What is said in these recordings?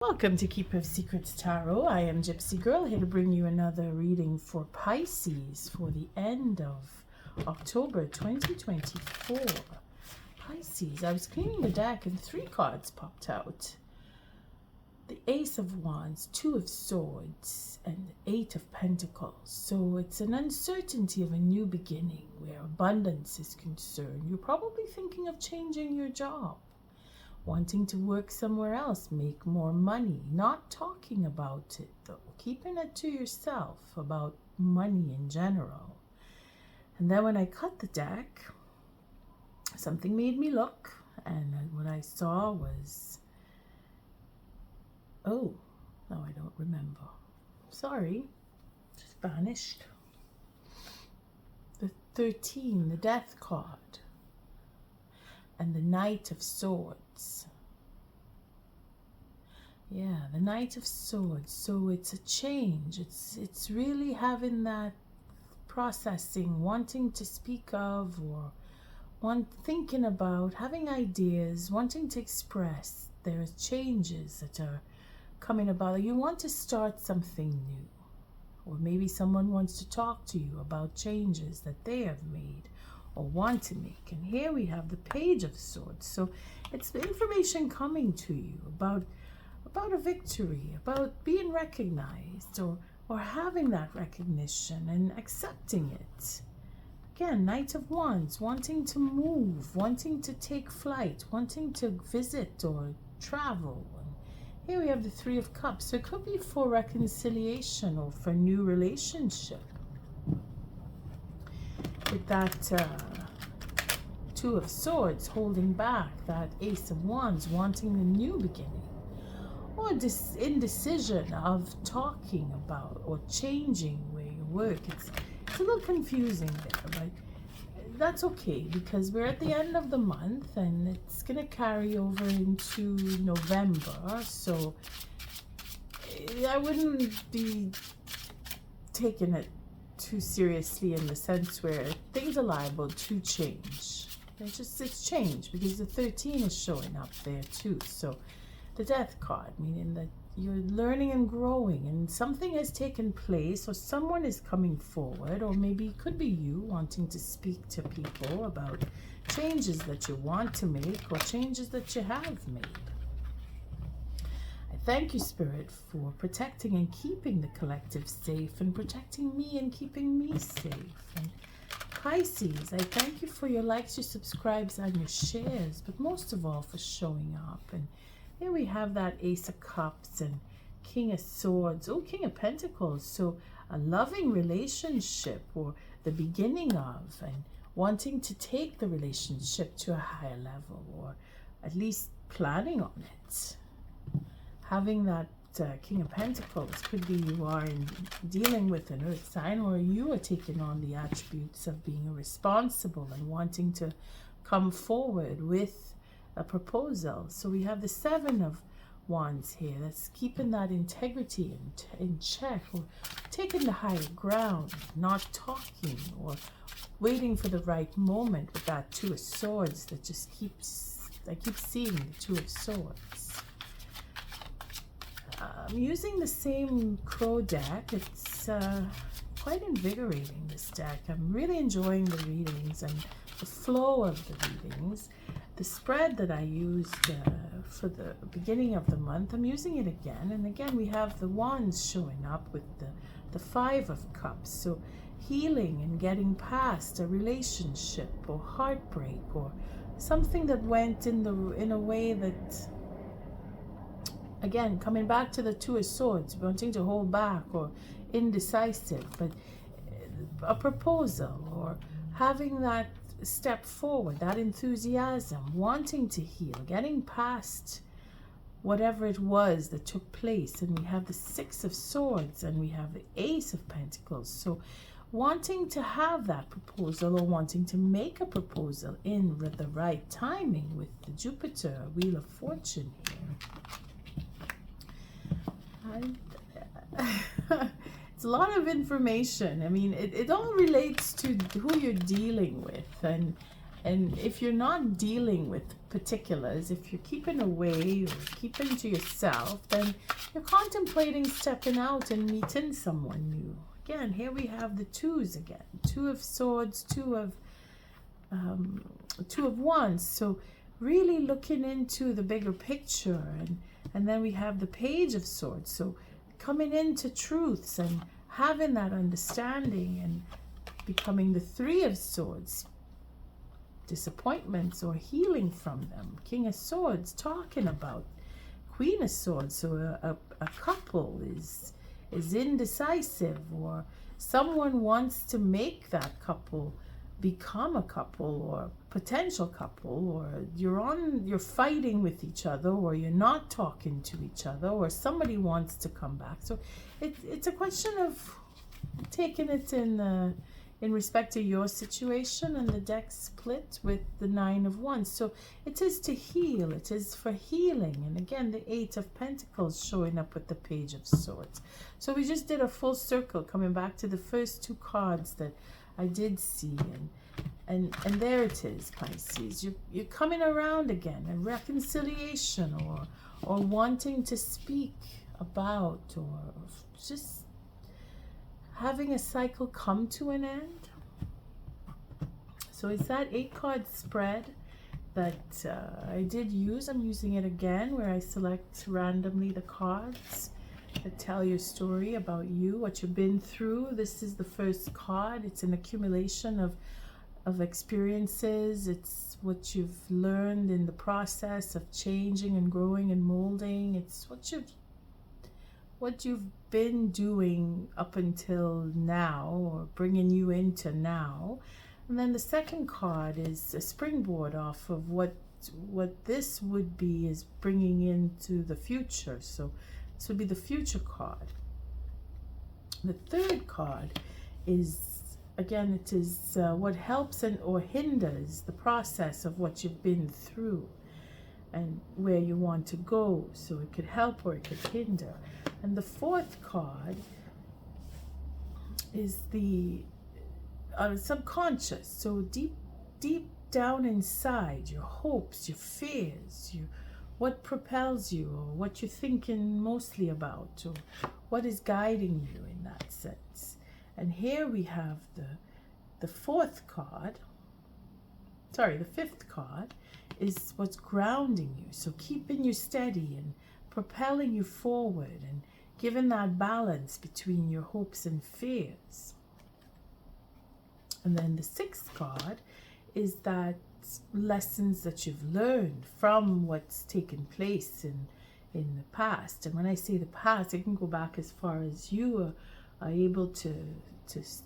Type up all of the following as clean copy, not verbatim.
Welcome to Keeper of Secrets Tarot. I am Gypsy Girl, here to bring you another reading for Pisces for the end of October 2024. Pisces, I was cleaning the deck and three cards popped out. The Ace of Wands, Two of Swords, and the Eight of Pentacles. So it's an uncertainty of a new beginning where abundance is concerned. You're probably thinking of changing your job, wanting to work somewhere else, make more money, not talking about it though, keeping it to yourself about money in general. And then when I cut the deck, something made me look, and what I saw was, oh, no, I don't remember. Sorry, just vanished. The 13, the Death card, and the Knight of Swords. Yeah, the Knight of Swords. So it's a change. It's really having that processing, wanting to speak of, or thinking about, having ideas, wanting to express. There are changes that are coming about. You want to start something new, or maybe someone wants to talk to you about changes that they have made or want to make. And here we have the Page of Swords. So it's information coming to you about a victory, about being recognized, or having that recognition and accepting it. Again, Knight of Wands, wanting to move, wanting to take flight, wanting to visit or travel. And here we have the Three of Cups. So it could be for reconciliation or for new relationship. With that Two of Swords holding back, that Ace of Wands wanting a new beginning, or this indecision of talking about or changing where you work. It's a little confusing there, but that's okay because we're at the end of the month and it's going to carry over into November. So I wouldn't be taking it too seriously in the sense where things are liable to change. It's change because the 13 is showing up there too. So the Death card, meaning that you're learning and growing and something has taken place, or someone is coming forward, or maybe it could be you wanting to speak to people about changes that you want to make or changes that you have made. Thank you, Spirit, for protecting and keeping the collective safe, and protecting me and keeping me safe. And Pisces, I thank you for your likes, your subscribes, and your shares, but most of all for showing up. And here we have that Ace of Cups and King of Swords. Oh, King of Pentacles. So a loving relationship, or the beginning of, and wanting to take the relationship to a higher level, or at least planning on it. Having that King of Pentacles could be you are dealing with an earth sign, or you are taking on the attributes of being responsible and wanting to come forward with a proposal. So we have the Seven of Wands here. That's keeping that integrity in check, or taking the higher ground, not talking, or waiting for the right moment with that Two of Swords that just I keep seeing the Two of Swords. I'm using the same Crow deck. It's quite invigorating, this deck. I'm really enjoying the readings and the flow of the readings. The spread that I used for the beginning of the month, I'm using it again. And again, we have the Wands showing up with the Five of Cups. So healing and getting past a relationship or heartbreak, or something that went in a way that, again, coming back to the Two of Swords, wanting to hold back or indecisive, but a proposal, or having that step forward, that enthusiasm, wanting to heal, getting past whatever it was that took place. And we have the Six of Swords and we have the Ace of Pentacles. So wanting to have that proposal, or wanting to make a proposal in with the right timing with the Jupiter Wheel of Fortune here. It's a lot of information. I mean, it all relates to who you're dealing with, and And if you're not dealing with particulars, if you're keeping away or keeping to yourself, then you're contemplating stepping out and meeting someone new. Again, here we have the twos again. Two of swords, two of wands. So really looking into the bigger picture. And then we have the page of swords. So coming into truths and having that understanding and becoming the three of swords. Disappointments or healing from them. King of Swords talking about Queen of Swords. So a couple is indecisive, or someone wants to make that couple become a couple or potential couple, or you're fighting with each other, or you're not talking to each other, or somebody wants to come back. So it's a question of taking it in respect to your situation, and the deck split with the Nine of Wands. So it is to heal, it is for healing. And again, the Eight of Pentacles showing up with the Page of Swords. So we just did a full circle, coming back to the first two cards that I did see. And there it is, Pisces. You're coming around again, a reconciliation, or wanting to speak about, or just having a cycle come to an end. So it's that 8-card spread that I did use. I'm using it again, where I select randomly the cards that tell your story about you, what you've been through. This is the first card. It's an accumulation of experiences. It's what you've learned in the process of changing and growing and molding. It's what you've been doing up until now, or bringing you into now. And then the second card is a springboard off of what this would be, is bringing into the future. So this would be the future card. The third card is, again, it is what helps or hinders the process of what you've been through and where you want to go. So it could help or it could hinder. And the fourth card is the subconscious. So deep down inside, your hopes, your fears, what propels you, or what you're thinking mostly about, or what is guiding you in that sense. And here we have the fifth card is what's grounding you. So keeping you steady and propelling you forward, and giving that balance between your hopes and fears. And then the sixth card is that lessons that you've learned from what's taken place in the past. And when I say the past, it can go back as far as you are able to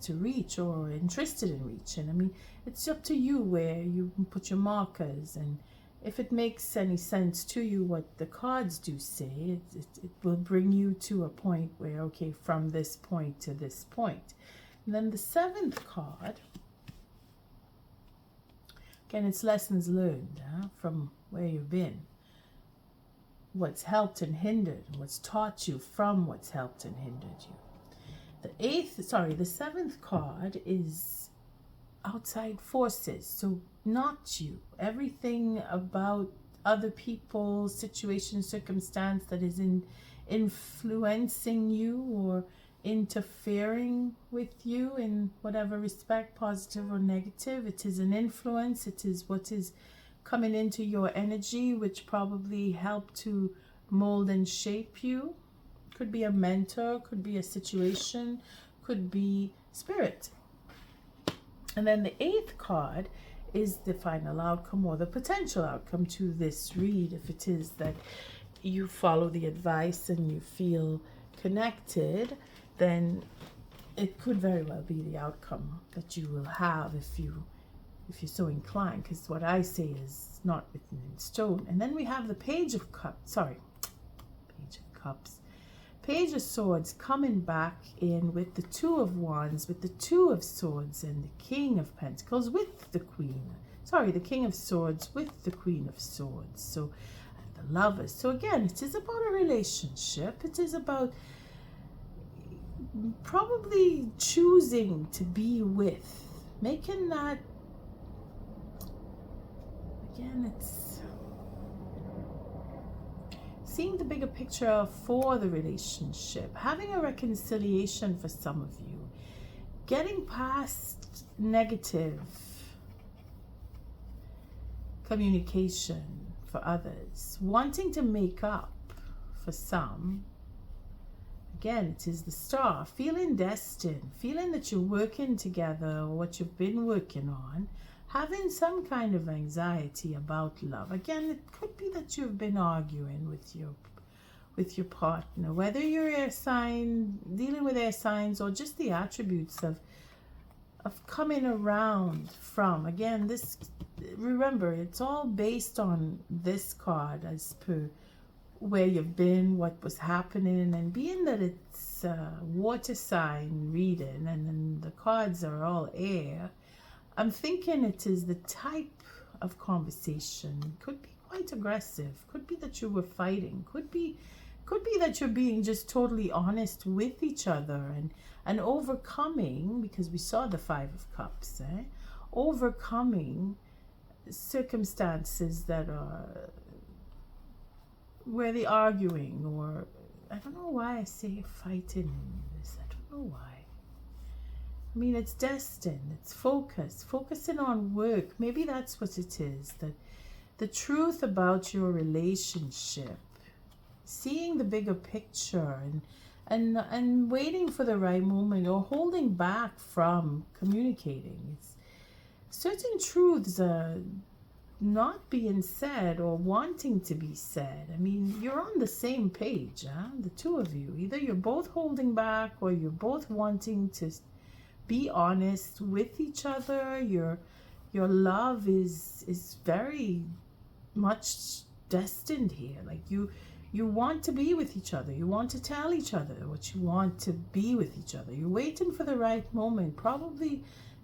reach, or interested in reaching. I mean, it's up to you where you can put your markers, and if it makes any sense to you what the cards do say, it will bring you to a point where, okay, from this point to this point. And then the seventh card, again, it's lessons learned from where you've been, what's helped and hindered, what's taught you from what's helped and hindered you. The seventh card is outside forces. So not you. Everything about other people, situation, circumstance that is influencing you or interfering with you in whatever respect, positive or negative. It is an influence. It is what is coming into your energy, which probably helped to mold and shape you. Could be a mentor, could be a situation, could be spirit. And then the eighth card is the final outcome, or the potential outcome to this read. If it is that you follow the advice and you feel connected, then it could very well be the outcome that you will have if you're so inclined, because what I say is not written in stone. And then we have the Page of Cups, Page of Swords coming back in with the Two of Wands, with the Two of Swords, and the King of Pentacles with the the King of Swords with the Queen of Swords. So the Lovers. So again, it is about a relationship. It is about probably choosing to be with, making that again, it's seeing the bigger picture for the relationship, having a reconciliation for some of you, getting past negative communication for others, wanting to make up for some. Again, it is the star, feeling destined, feeling that you're working together or what you've been working on, having some kind of anxiety about love. Again, it could be that you've been arguing with your partner, whether you're air sign, dealing with air signs, or just the attributes of coming around from. Again, this, remember, it's all based on this card as per where you've been, what was happening, and being that it's water sign reading and then the cards are all air, I'm thinking it is the type of conversation. Could be quite aggressive, could be that you were fighting, could be that you're being just totally honest with each other and overcoming, because we saw the Five of Cups, overcoming circumstances that are where the arguing, or I don't know why I say fighting in this, I don't know why. I mean, it's destined, it's focusing on work. Maybe that's what it is, that the truth about your relationship, seeing the bigger picture and waiting for the right moment, or holding back from communicating. It's certain truths are not being said or wanting to be said. I mean, you're on the same page, the two of you. Either you're both holding back or you're both wanting to be honest with each other. Your love is very much destined here. Like you want to be with each other. You want to tell each other what you want to be with each other. You're waiting for the right moment, probably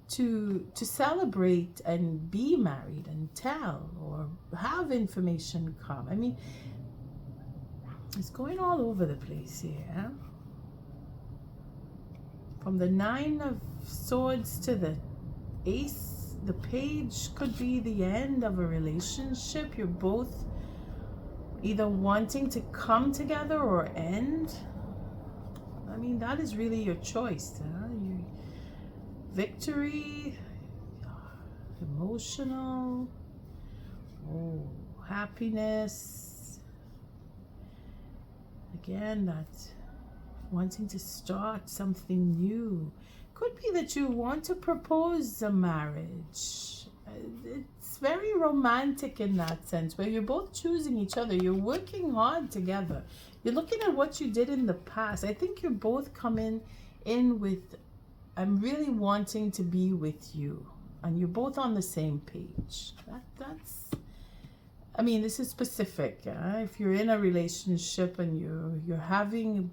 to celebrate and be married and tell or have information come. I mean, it's going all over the place here. From the Nine of Swords to the Ace, the Page could be the end of a relationship. You're both either wanting to come together or end. I mean, that is really your choice. Victory, emotional, happiness. Again, that wanting to start something new. Could be that you want to propose a marriage. It's very romantic in that sense, where you're both choosing each other. You're working hard together. You're looking at what you did in the past. I think you're both coming in with, I'm really wanting to be with you. And you're both on the same page. That's, I mean, this is specific. If you're in a relationship and you're having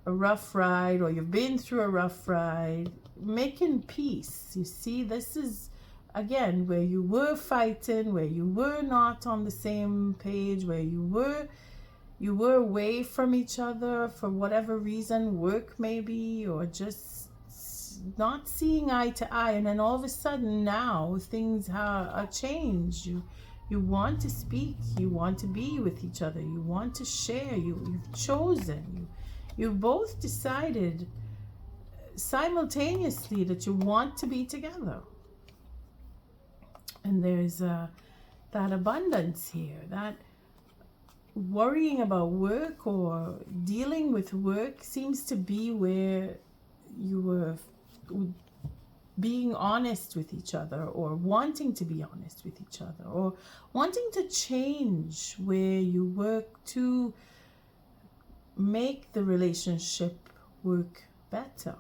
a rough ride, or you've been through a rough ride, making peace. You see, this is, again, where you were fighting, where you were not on the same page, where you were away from each other for whatever reason, work maybe, or just not seeing eye to eye, and then all of a sudden now things are changed. You want to speak, you want to be with each other, you want to share, you've chosen, you both decided simultaneously that you want to be together. And there's that abundance here, that worrying about work or dealing with work seems to be where you were being honest with each other, or wanting to be honest with each other, or wanting to change where you work to make the relationship work better.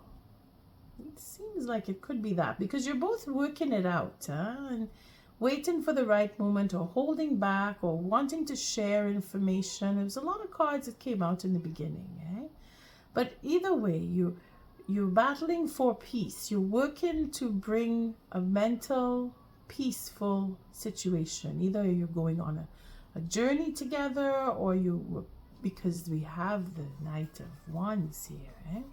It seems like it could be that, because you're both working it out, and waiting for the right moment, or holding back, or wanting to share information. There's a lot of cards that came out in the beginning, but either way, you're battling for peace. You're working to bring a mental, peaceful situation. Either you're going on a journey together, or because we have the Knight of Wands here.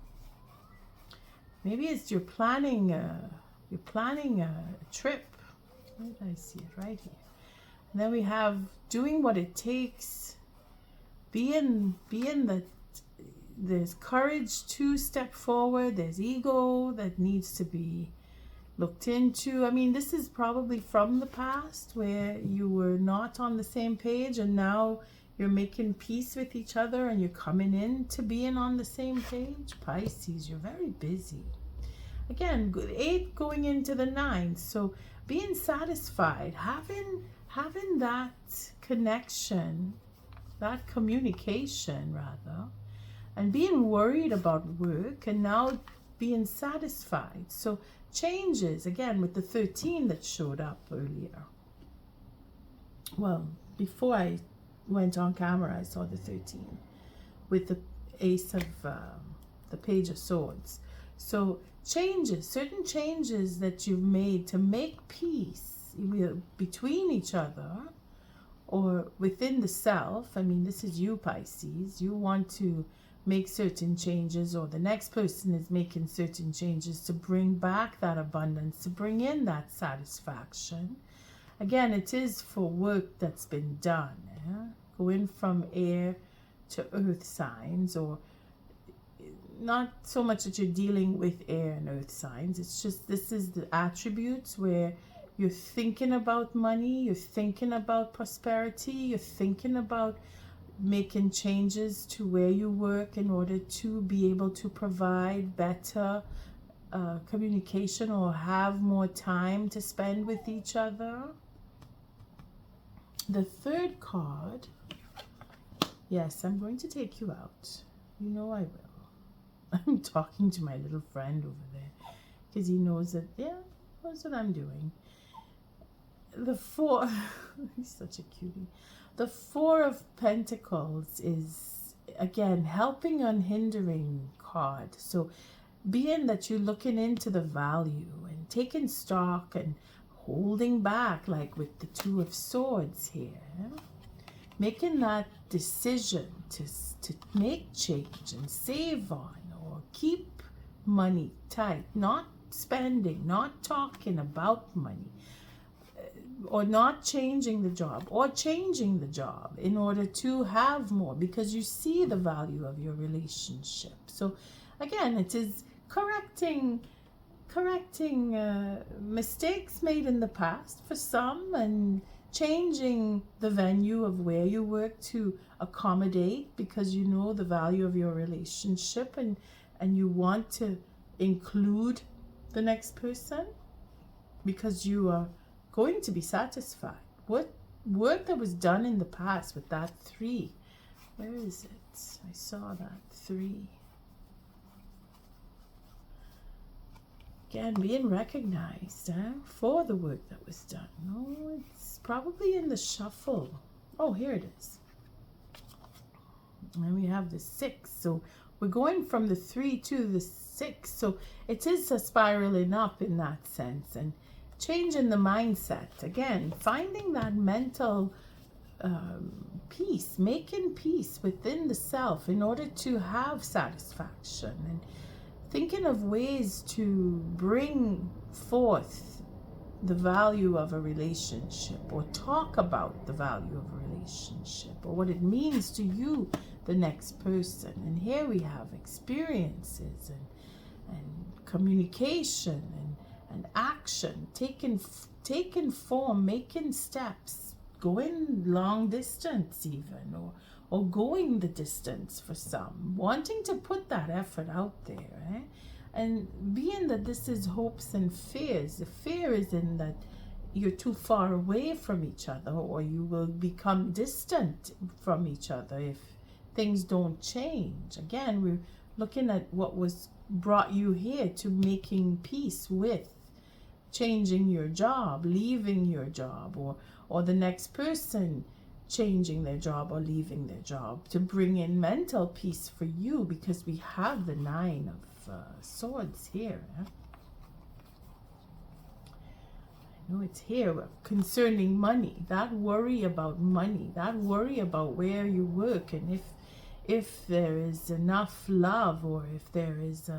Maybe it's you're planning a trip. Where did I see it? Right here. And then we have doing what it takes, being that there's courage to step forward, there's ego that needs to be looked into. I mean, this is probably from the past where you were not on the same page, and now you're making peace with each other and you're coming in to being on the same page. Pisces, you're very busy. Again, 8 going into the 9th. So being satisfied, having that connection, that communication rather, and being worried about work, and now being satisfied. So changes, again, with the 13 that showed up earlier. Well, before I went on camera, I saw the 13 with the Ace of the Page of Swords. So changes, certain changes that you've made to make peace between each other or within the self. I mean, this is you, Pisces. You want to make certain changes, or the next person is making certain changes to bring back that abundance, to bring in that satisfaction. Again, it is for work that's been done. Going from air to earth signs, or not so much that you're dealing with air and earth signs. It's just this is the attributes where you're thinking about money, you're thinking about prosperity, you're thinking about making changes to where you work in order to be able to provide better communication or have more time to spend with each other. The 3rd card, yes, I'm going to take you out. You know I will. I'm talking to my little friend over there because he knows that, yeah, that's what I'm doing. The 4, he's such a cutie. The 4 of Pentacles is, again, helping unhindering card. So being that you're looking into the value and taking stock and holding back, like with the 2 of Swords here, making that decision to make change and save on or keep money tight, not spending, not talking about money, or not changing the job, or changing the job in order to have more, because you see the value of your relationship. So again, it is correcting mistakes made in the past for some, and changing the venue of where you work to accommodate, because you know the value of your relationship, and you want to include the next person because you are going to be satisfied. What work that was done in the past with that 3? Where is it? I saw that 3. Again, being recognized for the work that was done. Oh, it's probably in the shuffle. Oh, here it is. And we have the 6. So we're going from the 3 to the 6. So it is a spiraling up in that sense. And changing the mindset. Again, finding that mental peace, making peace within the self in order to have satisfaction, and thinking of ways to bring forth the value of a relationship, or talk about the value of a relationship, or what it means to you, the next person. And here we have experiences and communication and action, taking form, making steps, going long distance even, or going the distance for some, wanting to put that effort out there. And being that this is hopes and fears, the fear is in that you're too far away from each other, or you will become distant from each other if things don't change. Again, we're looking at what was brought you here to making peace with changing your job, leaving your job, or the next person changing their job or leaving their job, to bring in mental peace for you, because we have the 9 of Swords here. I know it's here concerning money, that worry about money, that worry about where you work, and if there is enough love, or if there is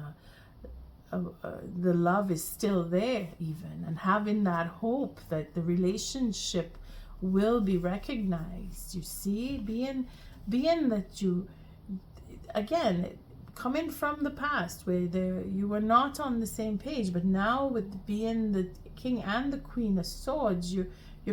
the love is still there even, and having that hope that the relationship will be recognized. You see, being that you, again, coming from the past where you were not on the same page, but now with being the King and the Queen of Swords, you're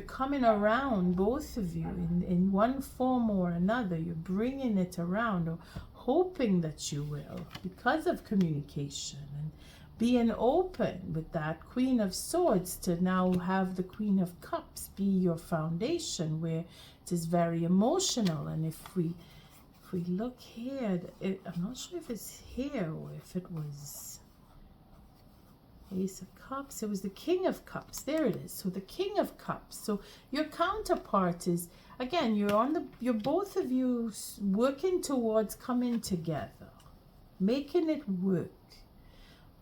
coming around, both of you, in one form or another. You're bringing it around, or hoping that you will, because of communication and being open with that Queen of Swords to now have the Queen of Cups be your foundation, where it is very emotional. And if we look here, I'm not sure if it's here or if it was Ace of Cups. It was the King of Cups. There it is. So the King of Cups. So your counterpart is, again, you're both of you working towards coming together, making it work,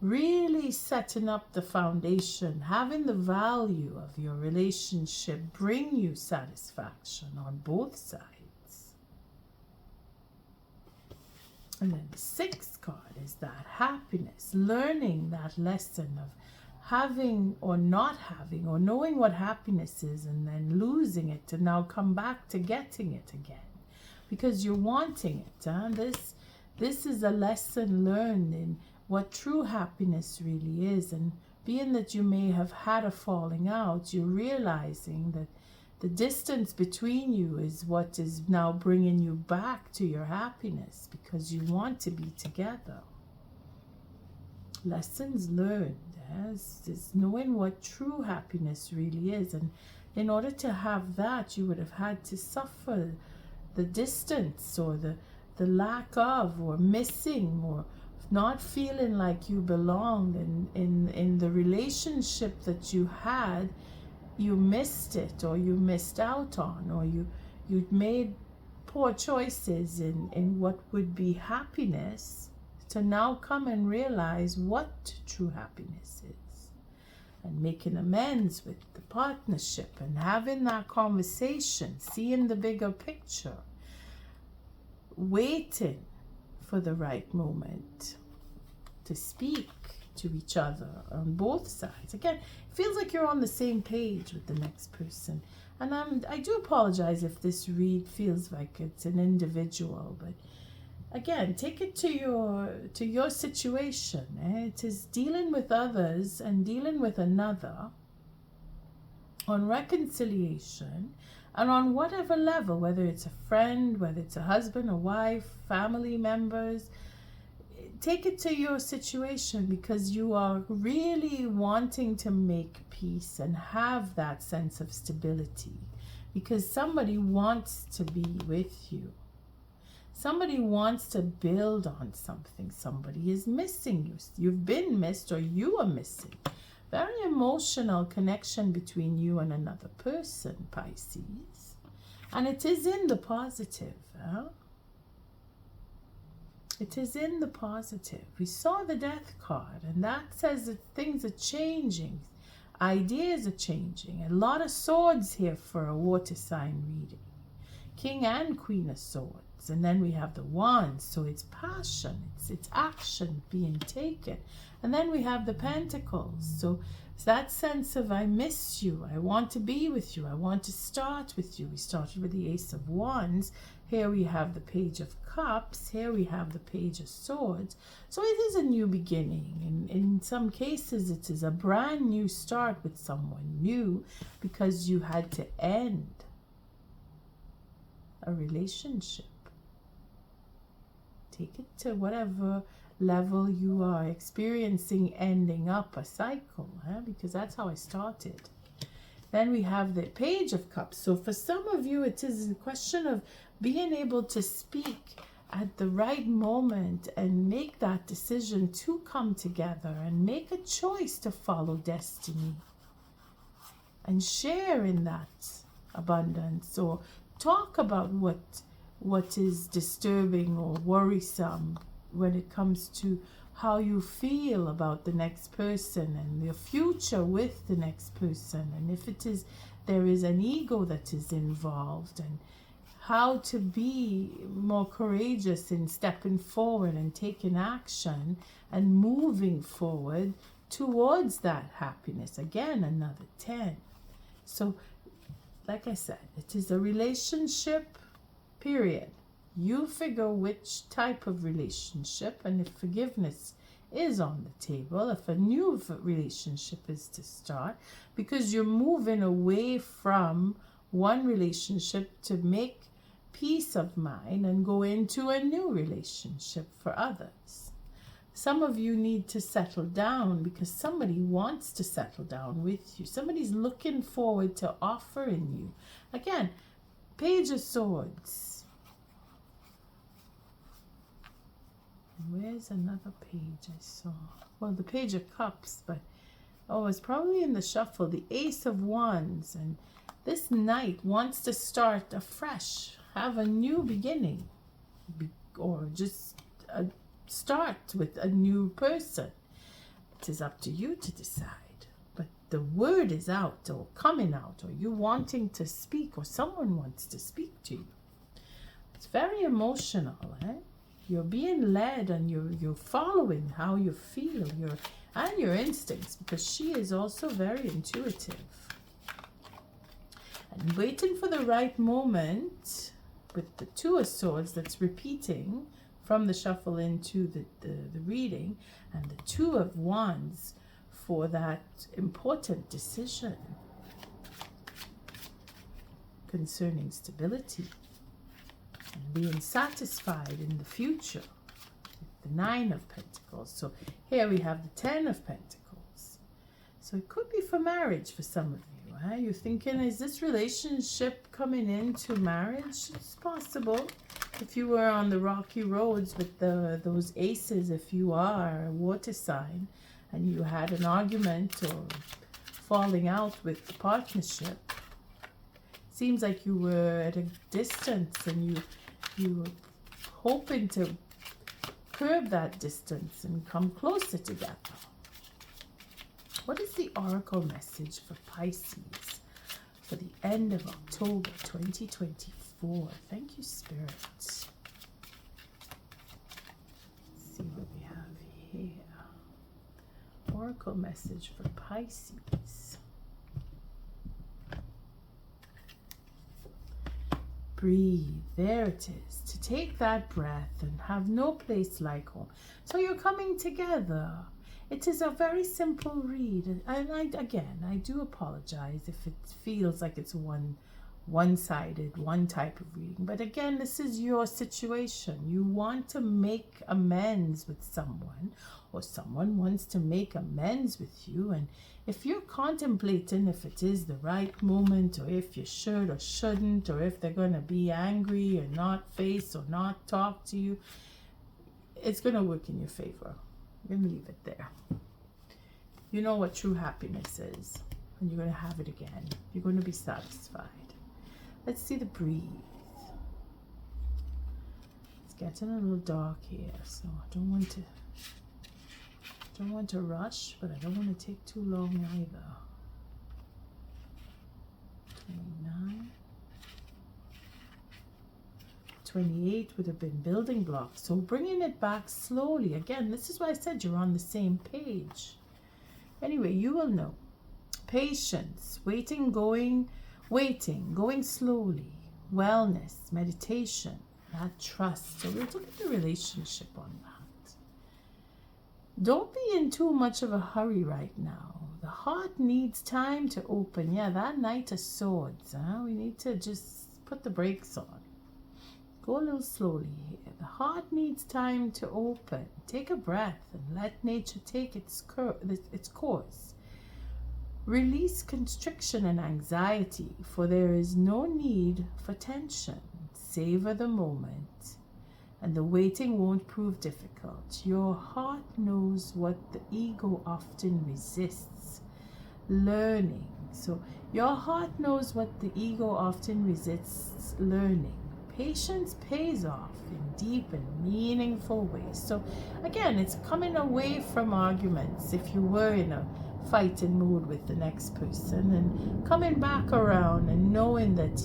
really setting up the foundation, having the value of your relationship bring you satisfaction on both sides. And then the 6th card is that happiness, learning that lesson of having or not having, or knowing what happiness is and then losing it to now come back to getting it again because you're wanting it. Huh? This is a lesson learned in what true happiness really is. And being that you may have had a falling out, you're realizing that the distance between you is what is now bringing you back to your happiness, because you want to be together. Lessons learned, yes, is knowing what true happiness really is. And in order to have that, you would have had to suffer the distance, or the lack of, or missing, or not feeling like you belonged in the relationship that you had. You missed it, or you missed out on, or you'd made poor choices in what would be happiness, to now come and realize what true happiness is, and making amends with the partnership and having that conversation, seeing the bigger picture, waiting for the right moment to speak to each other on both sides. Again, it feels like you're on the same page with the next person. And I do apologize if this read feels like it's an individual, but again, take it to your situation. It is dealing with others and dealing with another on reconciliation, and on whatever level, whether it's a friend, whether it's a husband, a wife, family members. Take it to your situation, because you are really wanting to make peace and have that sense of stability, because somebody wants to be with you. Somebody wants to build on something. Somebody is missing you. You've been missed, or you are missing. Very emotional connection between you and another person, Pisces. And it is in the positive. Huh? It is in the positive. We saw the Death card, and that says that things are changing. Ideas are changing. A lot of swords here for a water sign reading. King and Queen of Swords. And then we have the Wands. So it's passion. It's action being taken. And then we have the Pentacles. So it's that sense of, I miss you. I want to be with you. I want to start with you. We started with the Ace of Wands. Here we have the Page of Cups. Here we have the Page of Swords. So it is a new beginning. In some cases, it is a brand new start with someone new, because you had to end a relationship. Take it to whatever level you are experiencing ending up a cycle, because that's how I started. Then we have the Page of Cups. So for some of you, it is a question of being able to speak at the right moment and make that decision to come together and make a choice to follow destiny and share in that abundance, or talk about what is disturbing or worrisome when it comes to how you feel about the next person and your future with the next person, and if there is an ego that is involved, and how to be more courageous in stepping forward and taking action and moving forward towards that happiness. Again, another 10. So like I said, it is a relationship, period. You figure which type of relationship, and if forgiveness is on the table, if a new relationship is to start, because you're moving away from one relationship to make peace of mind and go into a new relationship for others. Some of you need to settle down because somebody wants to settle down with you. Somebody's looking forward to offering you. Again, Page of Swords. Where's another page I saw? Well, the Page of Cups, but oh, it's probably in the shuffle. The Ace of Wands. And this knight wants to start afresh, have a new beginning, or just start with a new person. It is up to you to decide. But the word is out, or coming out, or you wanting to speak, or someone wants to speak to you. It's very emotional, eh? You're being led, and you're following how you feel, and your instincts, because she is also very intuitive. And waiting for the right moment with the Two of Swords that's repeating from the shuffle into the reading, and the Two of Wands for that important decision concerning stability and being satisfied in the future. The Nine of Pentacles. So here we have the Ten of Pentacles. So it could be for marriage for some of you. Eh? You're thinking, is this relationship coming into marriage? It's possible. If you were on the rocky roads with those aces, if you are a water sign and you had an argument or falling out with the partnership, seems like you were at a distance and you were hoping to curb that distance and come closer together. What is the oracle message for Pisces for the end of October 2024? Thank you, Spirit. Let's see what we have here. Oracle message for Pisces. Breathe. There it is. To take that breath and have no place like home. So you're coming together. It is a very simple read. And I do apologize if it feels like it's one-sided, one type of reading. But again, this is your situation. You want to make amends with someone, or someone wants to make amends with you. And if you're contemplating if it is the right moment, or if you should or shouldn't, or if they're going to be angry or not face or not talk to you, it's going to work in your favor. I'm going to leave it there. You know what true happiness is, and you're going to have it again. You're going to be satisfied. Let's see the breathe. It's getting a little dark here, so I don't want to rush, but I don't want to take too long either. 29. 28 would have been building blocks. So bringing it back slowly. Again, this is why I said you're on the same page. Anyway, you will know. Patience, waiting, going slowly. Wellness, meditation, that trust. So we'll look at the relationship on that. Don't be in too much of a hurry right now. The heart needs time to open. Yeah, that Knight of Swords. We need to just put the brakes on. Go a little slowly here. The heart needs time to open. Take a breath and let nature take its course. Release constriction and anxiety, for there is no need for tension. Savor the moment, and the waiting won't prove difficult. Your heart knows what the ego often resists. Learning. So your heart knows what the ego often resists learning. Patience pays off in deep and meaningful ways. So again, it's coming away from arguments if you were in a fighting mood with the next person, and coming back around and knowing that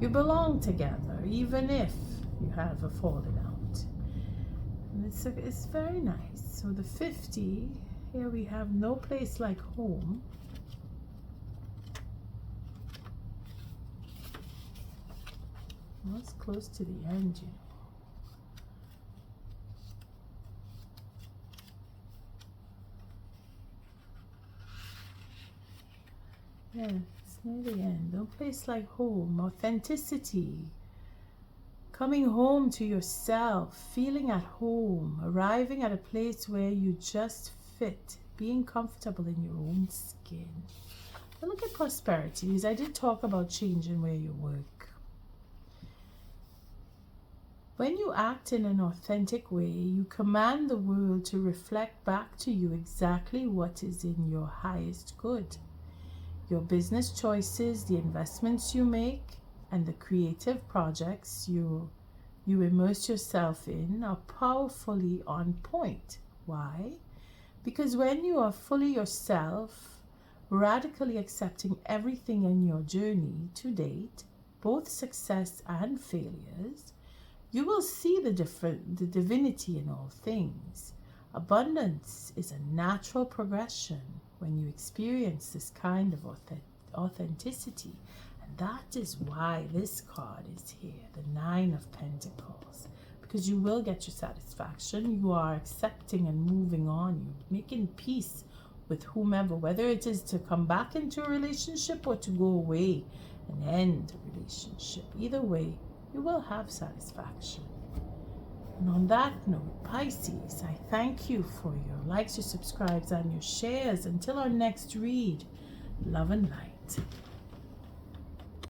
you belong together, even if you have a falling out. And it's very nice. So the 50, here we have no place like home. That's close to the end, you know. Yeah, it's near the end. No place like home. Authenticity. Coming home to yourself. Feeling at home. Arriving at a place where you just fit. Being comfortable in your own skin. But look at prosperity, because I did talk about changing where you work. When you act in an authentic way, you command the world to reflect back to you exactly what is in your highest good. Your business choices, the investments you make, and the creative projects you immerse yourself in are powerfully on point. Why? Because when you are fully yourself, radically accepting everything in your journey to date, both success and failures, you will see the divinity in all things. Abundance is a natural progression when you experience this kind of authenticity. And that is why this card is here, the Nine of Pentacles. Because you will get your satisfaction. You are accepting and moving on. You're making peace with whomever, whether it is to come back into a relationship or to go away and end a relationship. Either way, you will have satisfaction. And on that note, Pisces, I thank you for your likes, your subscribes, and your shares. Until our next read, love and light.